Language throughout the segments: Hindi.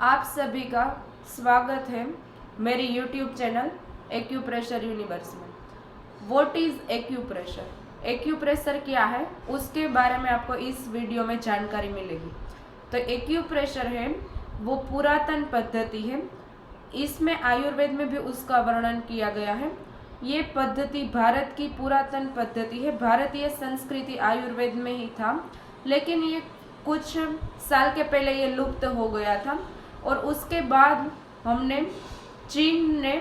आप सभी का स्वागत है मेरी YouTube चैनल एक्यूप्रेशर यूनिवर्स में। What is acupressure? एक्यूप्रेशर क्या है उसके बारे में आपको इस वीडियो में जानकारी मिलेगी। तो एक्यूप्रेशर है वो पुरातन पद्धति है, इसमें आयुर्वेद में भी उसका वर्णन किया गया है। ये पद्धति भारत की पुरातन पद्धति है, भारतीय संस्कृति आयुर्वेद में ही था, लेकिन ये कुछ साल के पहले ये लुप्त हो गया था और उसके बाद हमने चीन ने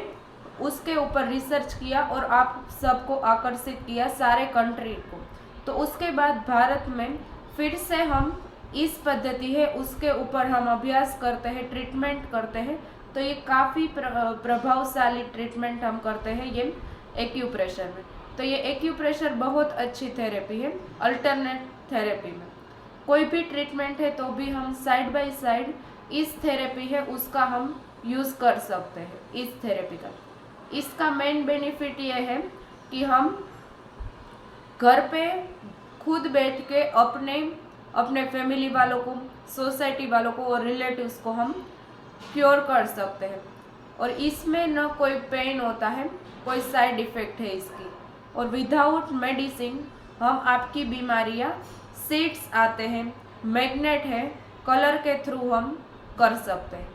उसके ऊपर रिसर्च किया और आप सबको आकर्षित किया, सारे कंट्री को। तो उसके बाद भारत में फिर से हम इस पद्धति है उसके ऊपर हम अभ्यास करते हैं, ट्रीटमेंट करते हैं। तो ये काफ़ी प्रभावशाली ट्रीटमेंट हम करते हैं ये एक्यूप्रेशर में। तो ये एक्यूप्रेशर बहुत अच्छी थेरेपी है, अल्टरनेट थेरेपी में कोई भी ट्रीटमेंट है तो भी हम साइड बाय साइड इस थेरेपी है उसका हम यूज़ कर सकते हैं। इस थेरेपी का इसका मेन बेनिफिट ये है कि हम घर पे खुद बैठ के अपने फैमिली वालों को, सोसाइटी वालों को और रिलेटिव्स को हम क्योर कर सकते हैं। और इसमें न कोई पेन होता है, कोई साइड इफ़ेक्ट है इसकी, और विदाउट मेडिसिन हम आपकी बीमारियां, सीड्स आते हैं, मैग्नेट है, कलर के थ्रू हम कर सकते हैं।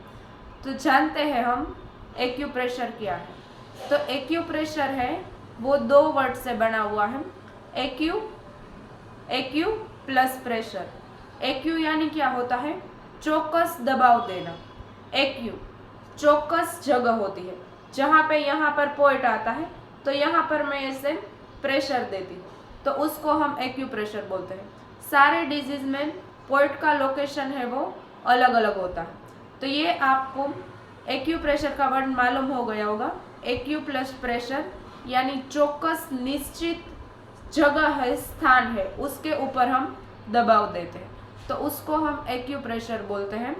तो जानते हैं हम एक्यूप्रेशर क्या है। तो एक्यूप्रेशर है वो दो वर्ड से बना हुआ है, एक्यू प्लस प्रेशर। एक्यू यानी क्या होता है? चौकस दबाव देना। एक्यू चौकस जगह होती है जहाँ पे यहाँ पर पॉइंट आता है, तो यहाँ पर मैं ऐसे प्रेशर देती हूँ तो उसको हम एक्यूप्रेशर बोलते हैं। सारे डिजीज में पॉइंट का लोकेशन है वो अलग अलग होता है। तो ये आपको एक्यूप्रेशर का वर्ड मालूम हो गया होगा। एक्यू प्लस प्रेशर यानी चौकस निश्चित जगह है, स्थान है, उसके ऊपर हम दबाव देते हैं तो उसको हम एक्यूप्रेशर बोलते हैं।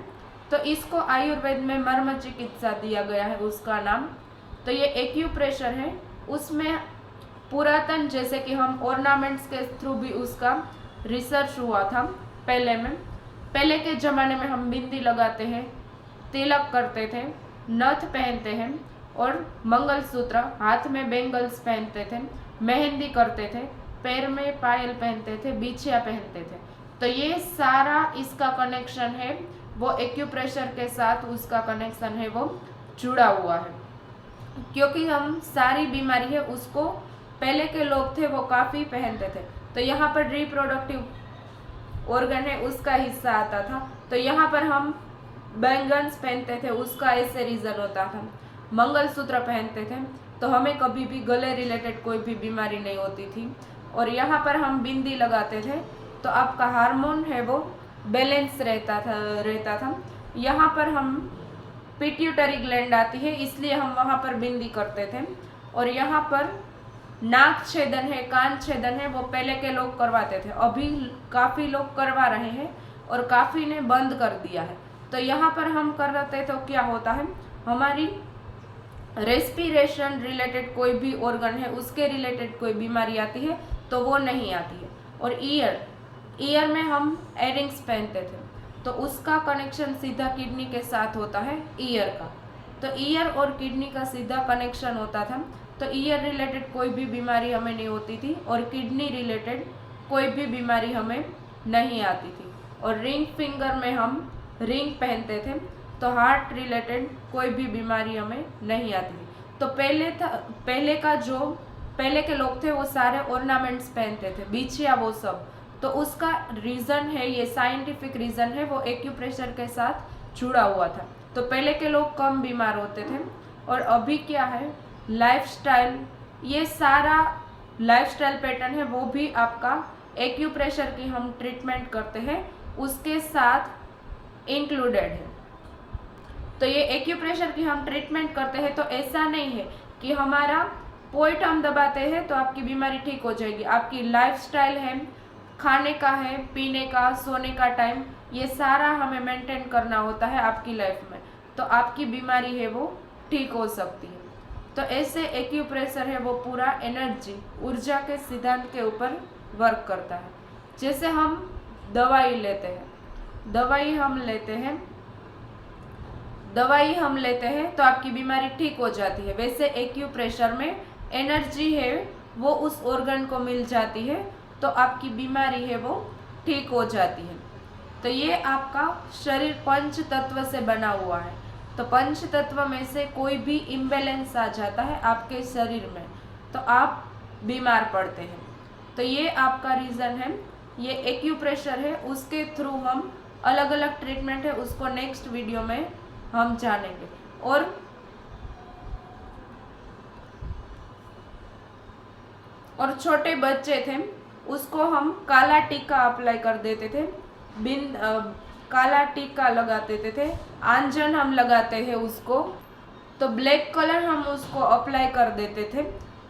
तो इसको आयुर्वेद में मर्म चिकित्सा दिया गया है उसका नाम। तो ये एक्यूप्रेशर है, उसमें पुरातन जैसे कि हम ऑर्नामेंट्स के थ्रू भी उसका रिसर्च हुआ था। पहले के ज़माने में हम बिंदी लगाते हैं, तिलक करते थे, नथ पहनते हैं और मंगलसूत्र, हाथ में बैंगल्स पहनते थे, मेहंदी करते थे, पैर में पायल पहनते थे, बिछिया पहनते थे। तो ये सारा इसका कनेक्शन है वो एक्यूप्रेशर के साथ, उसका कनेक्शन है वो जुड़ा हुआ है, क्योंकि हम सारी बीमारी है उसको पहले के लोग थे वो काफ़ी पहनते थे। तो यहाँ पर रिप्रोडक्टिव ऑर्गन है उसका हिस्सा आता था, तो यहाँ पर हम बैंगल्स पहनते थे, उसका ऐसे रीज़न होता था। मंगलसूत्र पहनते थे तो हमें कभी भी गले रिलेटेड कोई भी बीमारी नहीं होती थी। और यहाँ पर हम बिंदी लगाते थे तो आपका हार्मोन है वो बैलेंस रहता था। यहाँ पर हम पिट्यूटरी ग्लैंड आती है इसलिए हम वहाँ पर बिंदी करते थे। और यहाँ पर नाक छेदन है, कान छेदन है, वो पहले के लोग करवाते थे, अभी काफ़ी लोग करवा रहे हैं और काफ़ी ने बंद कर दिया है। तो यहाँ पर हम कर रहे तो क्या होता है, हमारी रेस्पिरेशन रिलेटेड कोई भी ऑर्गन है उसके रिलेटेड कोई बीमारी आती है तो वो नहीं आती है। और ईयर में हम एयरिंग्स पहनते थे तो उसका कनेक्शन सीधा किडनी के साथ होता है, ईयर का। तो ईयर और किडनी का सीधा कनेक्शन होता था, तो ईयर रिलेटेड कोई भी बीमारी हमें नहीं होती थी और किडनी रिलेटेड कोई भी बीमारी हमें नहीं आती थी। और रिंग फिंगर में हम रिंग पहनते थे तो हार्ट रिलेटेड कोई भी बीमारी हमें नहीं आती थी। तो पहले के लोग थे वो सारे ऑर्नामेंट्स पहनते थे, बिछिया, वो सब। तो उसका रीज़न है, ये साइंटिफिक रीज़न है, वो एक्यूप्रेशर के साथ जुड़ा हुआ था। तो पहले के लोग कम बीमार होते थे। और अभी क्या है, लाइफस्टाइल, ये सारा लाइफस्टाइल पैटर्न है वो भी आपका एक्यूप्रेशर की हम ट्रीटमेंट करते हैं उसके साथ इंक्लूडेड है। तो ये एक्यूप्रेशर की हम ट्रीटमेंट करते हैं तो ऐसा नहीं है कि हमारा पॉइंट हम दबाते हैं तो आपकी बीमारी ठीक हो जाएगी। आपकी लाइफस्टाइल है, खाने का है, पीने का, सोने का टाइम, ये सारा हमें मेंटेन करना होता है आपकी लाइफ में, तो आपकी बीमारी है वो ठीक हो सकती है। तो ऐसे एक्यूप्रेशर है वो पूरा एनर्जी, ऊर्जा के सिद्धांत के ऊपर वर्क करता है। जैसे हम दवाई लेते हैं, दवाई हम लेते हैं दवाई हम लेते हैं तो आपकी बीमारी ठीक हो जाती है, वैसे एक्यूप्रेशर में एनर्जी है वो उस ऑर्गन को मिल जाती है तो आपकी बीमारी है वो ठीक हो जाती है। तो ये आपका शरीर पंच तत्व से बना हुआ है, तो पंच तत्व में से कोई भी इम्बैलेंस आ जाता है आपके शरीर में तो आप बीमार पड़ते हैं। तो ये आपका रीज़न है, ये एक्यूप्रेशर है, उसके थ्रू हम अलग अलग ट्रीटमेंट है उसको नेक्स्ट वीडियो में हम जानेंगे। और छोटे बच्चे थे उसको हम काला टीका अप्लाई कर देते थे, काला टीका लगा देते थे, आंजन हम लगाते हैं उसको, तो ब्लैक कलर हम उसको अप्लाई कर देते थे,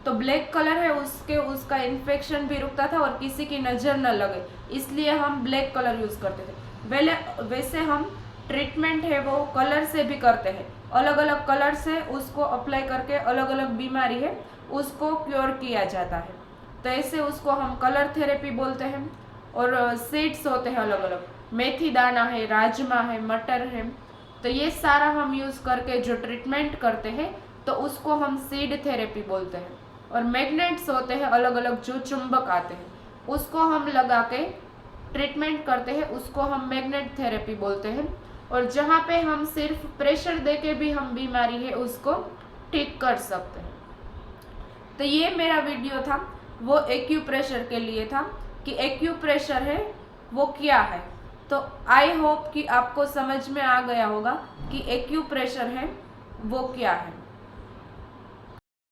तो ब्लैक कलर है उसका इन्फेक्शन भी रुकता था और किसी की नज़र न लगे, इसलिए हम ब्लैक कलर यूज़ करते थे। वैसे हम ट्रीटमेंट है वो कलर से भी करते हैं, अलग अलग कलर से उसको अप्लाई करके अलग अलग बीमारी है उसको क्योर किया जाता है, तो ऐसे उसको हम कलर थेरेपी बोलते हैं। और सीड्स होते हैं अलग अलग, मेथी दाना है, राजमा है, मटर है, तो ये सारा हम यूज़ करके जो ट्रीटमेंट करते हैं तो उसको हम सीड थेरेपी बोलते हैं। और मैग्नेट्स होते हैं अलग अलग जो चुंबक आते हैं उसको हम लगा के ट्रीटमेंट करते हैं, उसको हम मैग्नेट थेरेपी बोलते हैं। और जहाँ पे हम सिर्फ प्रेशर दे के भी हम बीमारी है उसको ठीक कर सकते हैं। तो ये मेरा वीडियो था वो एक्यूप्रेशर के लिए था कि एक्यूप्रेशर है वो क्या है। तो आई होप कि आपको समझ में आ गया होगा कि एक्यूप्रेशर है वो क्या है।